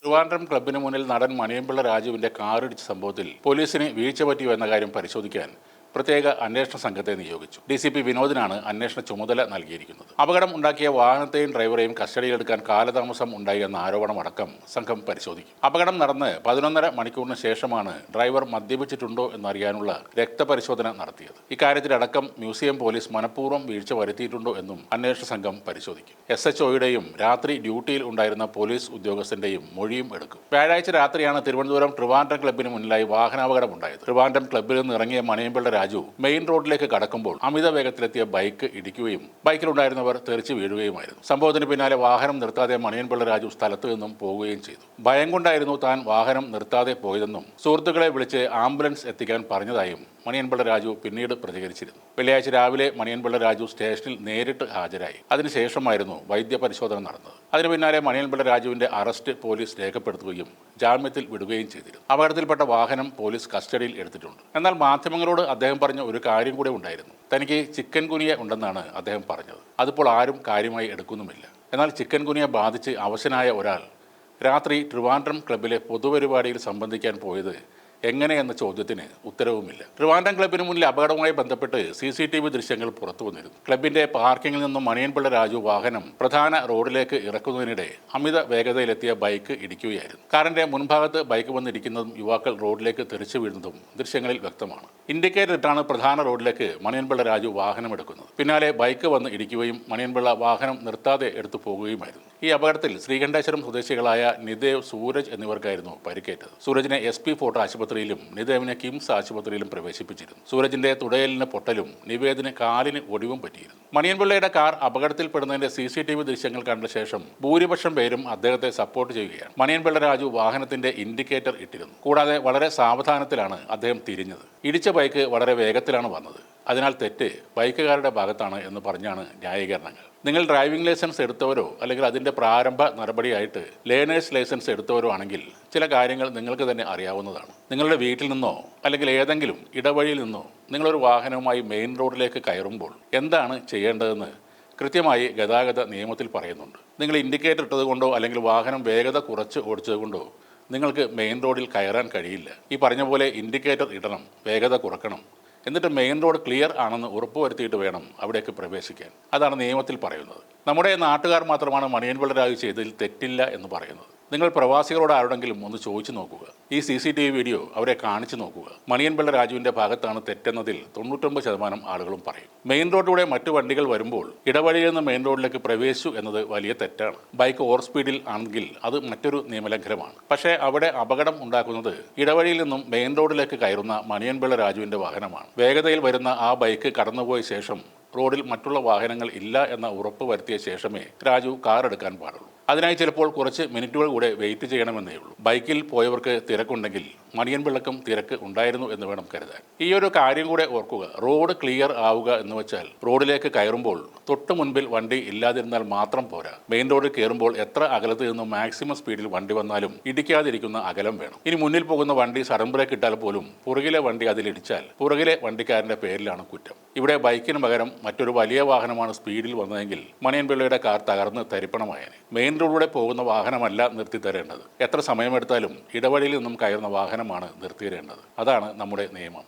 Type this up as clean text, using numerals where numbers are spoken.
ട്രിവാൻഡ്രം ക്ലബ്ബിന് മുന്നിൽ നടൻ മണിയൻപിള്ള രാജുവിന്റെ കാറിടിച്ച സംഭവത്തിൽ പോലീസിന് വീഴ്ച പറ്റിയോ എന്ന കാര്യം പരിശോധിക്കാൻ പ്രത്യേക അന്വേഷണ സംഘത്തെ നിയോഗിച്ചു. DCP വിനോദിനാണ് അന്വേഷണ ചുമതല നൽകിയിരിക്കുന്നത്. അപകടം ഉണ്ടാക്കിയ വാഹനത്തെയും ഡ്രൈവറെയും കസ്റ്റഡിയിലെടുക്കാൻ കാലതാമസം ഉണ്ടായി എന്ന ആരോപണമടക്കം സംഘം പരിശോധിക്കും. അപകടം നടന്ന് 11.5 മണിക്കൂറിന് ശേഷമാണ് ഡ്രൈവർ മദ്യപിച്ചിട്ടുണ്ടോ എന്നറിയാനുള്ള രക്തപരിശോധന നടത്തിയത്. ഇക്കാര്യത്തിലടക്കം മ്യൂസിയം പോലീസ് മനഃപൂർവ്വം വീഴ്ച വരുത്തിയിട്ടുണ്ടോ എന്നും അന്വേഷണ സംഘം പരിശോധിക്കും. SHOയുടെയും രാത്രി ഡ്യൂട്ടിയിൽ ഉണ്ടായിരുന്ന പോലീസ് ഉദ്യോഗസ്ഥന്റെയും മൊഴിയും എടുക്കും. വ്യാഴാഴ്ച രാത്രിയാണ് തിരുവനന്തപുരം ട്രിവാൻഡ്രം ക്ലബ്ബിന് മുന്നിലായി വാഹനാപകടം ഉണ്ടായത്. ട്രിവാൻഡ്രം ക്ലബ്ബിൽ നിന്ന് ഇറങ്ങിയ മണിയൻപിള്ള രാജു മെയിൻ റോഡിലേക്ക് കടക്കുമ്പോൾ അമിത വേഗത്തിലെത്തിയ ബൈക്ക് ഇടിക്കുകയും ബൈക്കിലുണ്ടായിരുന്നവർ തെറിച്ചു വീഴുകയുമായിരുന്നു. സംഭവത്തിന് പിന്നാലെ വാഹനം നിർത്താതെ മണിയൻപിള്ള രാജു സ്ഥലത്ത് നിന്നും പോകുകയും ചെയ്തു. ഭയം കൊണ്ടായിരുന്നു താൻ വാഹനം നിർത്താതെ പോയതെന്നും സുഹൃത്തുക്കളെ വിളിച്ച് ആംബുലൻസ് എത്തിക്കാൻ പറഞ്ഞതായും മണിയൻപിള്ള രാജു പിന്നീട് പ്രതികരിച്ചിരുന്നു. വെള്ളിയാഴ്ച രാവിലെ മണിയൻപിള്ള രാജു സ്റ്റേഷനിൽ നേരിട്ട് ഹാജരായി. അതിനുശേഷമായിരുന്നു വൈദ്യപരിശോധന നടന്നത്. അതിനു പിന്നാലെ മണിയൻപിള്ള രാജുവിന്റെ അറസ്റ്റ് പോലീസ് രേഖപ്പെടുത്തുകയും ജാമ്യത്തിൽ വിടുകയും ചെയ്തിരുന്നു. അപകടത്തിൽപ്പെട്ട വാഹനം പോലീസ് കസ്റ്റഡിയിൽ എടുത്തിട്ടുണ്ട്. എന്നാൽ മാധ്യമങ്ങളോട് അദ്ദേഹം പറഞ്ഞ ഒരു കാര്യം കൂടെ ഉണ്ടായിരുന്നു. തനിക്ക് ചിക്കൻ ഗുനിയ ഉണ്ടെന്നാണ് അദ്ദേഹം പറഞ്ഞത്. അതിപ്പോൾ ആരും കാര്യമായി എടുക്കുന്നുമില്ല. എന്നാൽ ചിക്കൻ ഗുനിയ ബാധിച്ച് അവശനായ ഒരാൾ രാത്രി ട്രിവാൻഡ്രം ക്ലബ്ബിലെ പൊതുപരിപാടിയിൽ സംബന്ധിക്കാൻ പോയത് എങ്ങനെയെന്ന ചോദ്യത്തിന് ഉത്തരവുമില്ല. ട്രിവാൻഡ്രം ക്ലബ്ബിന് മുന്നിൽ അപകടവുമായി ബന്ധപ്പെട്ട് CCTV ദൃശ്യങ്ങൾ പുറത്തു വന്നിരുന്നു. ക്ലബ്ബിന്റെ പാർക്കിങ്ങിൽ നിന്നും മണിയൻപിള്ള രാജു വാഹനം പ്രധാന റോഡിലേക്ക് ഇറക്കുന്നതിനിടെ അമിത വേഗതയിലെത്തിയ ബൈക്ക് ഇടിക്കുകയായിരുന്നു. കാറിന്റെ മുൻഭാഗത്ത് ബൈക്ക് വന്നിരിക്കുന്നതും യുവാക്കൾ റോഡിലേക്ക് തെറിച്ചു വീഴുന്നതും ദൃശ്യങ്ങളിൽ വ്യക്തമാണ്. ഇൻഡിക്കേറ്റർ ഇട്ടാണ് പ്രധാന റോഡിലേക്ക് മണിയൻപിള്ള രാജു വാഹനം എടുക്കുന്നത്. പിന്നാലെ ബൈക്ക് വന്ന് ഇടിക്കുകയും മണിയൻപിള്ള വാഹനം നിർത്താതെ എടുത്തു പോകുകയുമായിരുന്നു. ഈ അപകടത്തിൽ ശ്രീകണ്ഠേശ്വരം സ്വദേശികളായ നിദേവ്, സൂരജ് എന്നിവർക്കായിരുന്നു പരിക്കേറ്റത്. സൂരജിനെ SP ഫോർട്ട് ആശുപത്രിയിലും നിദേവിനെ കിംസ് ആശുപത്രിയിലും പ്രവേശിപ്പിച്ചിരുന്നു. സൂരജിന്റെ തുടയലിന് പൊട്ടലും നിവേദിന് കാലിന് ഒടിവും പറ്റിയിരുന്നു. മണിയൻപിള്ളയുടെ കാർ അപകടത്തിൽപ്പെടുന്നതിന്റെ CCTV ദൃശ്യങ്ങൾ കണ്ട ശേഷം ഭൂരിപക്ഷം പേരും അദ്ദേഹത്തെ സപ്പോർട്ട് ചെയ്യുകയാണ്. മണിയൻപിള്ള രാജു വാഹനത്തിന്റെ ഇൻഡിക്കേറ്റർ ഇട്ടിരുന്നു. കൂടാതെ വളരെ സാവധാനത്തിലാണ് അദ്ദേഹം തിരിഞ്ഞത്. ഇടിച്ച ബൈക്ക് വളരെ വേഗത്തിലാണ് വന്നത്. അതിനാൽ തെറ്റ് ബൈക്കുകാരുടെ ഭാഗത്താണ് എന്ന് പറഞ്ഞാണ് ന്യായീകരണങ്ങൾ. നിങ്ങൾ ഡ്രൈവിംഗ് ലൈസൻസ് എടുത്തവരോ അല്ലെങ്കിൽ അതിൻ്റെ പ്രാരംഭ നടപടിയായിട്ട് ലേണേഴ്സ് ലൈസൻസ് എടുത്തവരോ ആണെങ്കിൽ ചില കാര്യങ്ങൾ നിങ്ങൾക്ക് തന്നെ അറിയാവുന്നതാണ്. നിങ്ങളുടെ വീട്ടിൽ നിന്നോ അല്ലെങ്കിൽ ഏതെങ്കിലും ഇടവഴിയിൽ നിന്നോ നിങ്ങളൊരു വാഹനവുമായി മെയിൻ റോഡിലേക്ക് കയറുമ്പോൾ എന്താണ് ചെയ്യേണ്ടതെന്ന് കൃത്യമായി ഗതാഗത നിയമത്തിൽ പറയുന്നുണ്ട്. നിങ്ങൾ ഇൻഡിക്കേറ്റർ ഇട്ടതുകൊണ്ടോ അല്ലെങ്കിൽ വാഹനം വേഗത കുറച്ച് ഓടിച്ചതുകൊണ്ടോ നിങ്ങൾക്ക് മെയിൻ റോഡിൽ കയറാൻ കഴിയില്ല. ഈ പറഞ്ഞ പോലെ ഇൻഡിക്കേറ്റർ ഇടണം, വേഗത കുറക്കണം, എന്നിട്ട് മെയിൻ റോഡ് ക്ലിയർ ആണെന്ന് ഉറപ്പുവരുത്തിയിട്ട് വേണം അവിടേക്ക് പ്രവേശിക്കാൻ. അതാണ് നിയമത്തിൽ പറയുന്നത്. നമ്മുടെ നാട്ടുകാർ മാത്രമാണ് മണിയൻപിള്ള രാജു ചെയ്തതിൽ തെറ്റില്ല എന്ന് പറയുന്നത്. നിങ്ങൾ പ്രവാസികളോട് ആരോടെങ്കിലും ഒന്ന് ചോദിച്ചു നോക്കുക. ഈ CCTV വീഡിയോ അവരെ കാണിച്ചു നോക്കുക. മണിയൻപിള്ള രാജുവിന്റെ ഭാഗത്താണ് തെറ്റെന്നതിൽ 99% ആളുകളും പറയും. മെയിൻ റോഡിലൂടെ മറ്റു വണ്ടികൾ വരുമ്പോൾ ഇടവഴിയിൽ നിന്ന് മെയിൻ റോഡിലേക്ക് പ്രവേശിച്ചു എന്നത് വലിയ തെറ്റാണ്. ബൈക്ക് ഓവർ സ്പീഡിൽ ആണെങ്കിൽ അത് മറ്റൊരു നിയമലംഘനമാണ്. പക്ഷേ അവിടെ അപകടം ഉണ്ടാക്കുന്നത് ഇടവഴിയിൽ നിന്നും മെയിൻ റോഡിലേക്ക് കയറുന്ന മണിയൻപിള്ള രാജുവിന്റെ വാഹനമാണ്. വേഗതയിൽ വരുന്ന ആ ബൈക്ക് കടന്നുപോയ ശേഷം റോഡിൽ മറ്റുള്ള വാഹനങ്ങൾ ഇല്ല എന്ന ഉറപ്പ് വരുത്തിയ ശേഷമേ രാജു കാർ എടുക്കാൻ പാടുള്ളൂ. അതിനായി ചിലപ്പോൾ കുറച്ച് മിനിറ്റുകൾ കൂടെ വെയിറ്റ് ചെയ്യണമെന്നേ ഉള്ളൂ. ബൈക്കിൽ പോയവർക്ക് തിരക്കുണ്ടെങ്കിൽ മണിയൻപിള്ളക്കും തിരക്ക് ഉണ്ടായിരുന്നു എന്ന് വേണം കരുതാൻ. ഈ ഒരു കാര്യം കൂടെ ഓർക്കുക. റോഡ് ക്ലിയർ ആവുക എന്ന് വെച്ചാൽ റോഡിലേക്ക് കയറുമ്പോൾ തൊട്ട് മുൻപിൽ വണ്ടി ഇല്ലാതിരുന്നാൽ മാത്രം പോരാ. മെയിൻ റോഡിൽ കയറുമ്പോൾ എത്ര അകലത്ത് നിന്നും മാക്സിമം സ്പീഡിൽ വണ്ടി വന്നാലും ഇടിക്കാതിരിക്കുന്ന അകലം വേണം. ഇനി മുന്നിൽ പോകുന്ന വണ്ടി സഡൻ ബ്രേക്ക് ഇട്ടാൽ പോലും പുറകിലെ വണ്ടി അതിലിടിച്ചാൽ പുറകിലെ വണ്ടിക്കാരന്റെ പേരിലാണ് കുറ്റം. ഇവിടെ ബൈക്കിന് പകരം മറ്റൊരു വലിയ വാഹനമാണ് സ്പീഡിൽ വന്നതെങ്കിൽ മണിയൻപിള്ളയുടെ കാർ തകർന്ന് തരിപ്പണമായേനെ. മെയിൻ റോഡിലൂടെ പോകുന്ന വാഹനമല്ല നിർത്തി തരേണ്ടത്. എത്ര സമയമെടുത്താലും ഇടവഴിയിൽ നിന്നും കയറുന്ന വാഹനമാണ് നിർത്തിയിടേണ്ടത്. അതാണ് നമ്മുടെ നിയമം.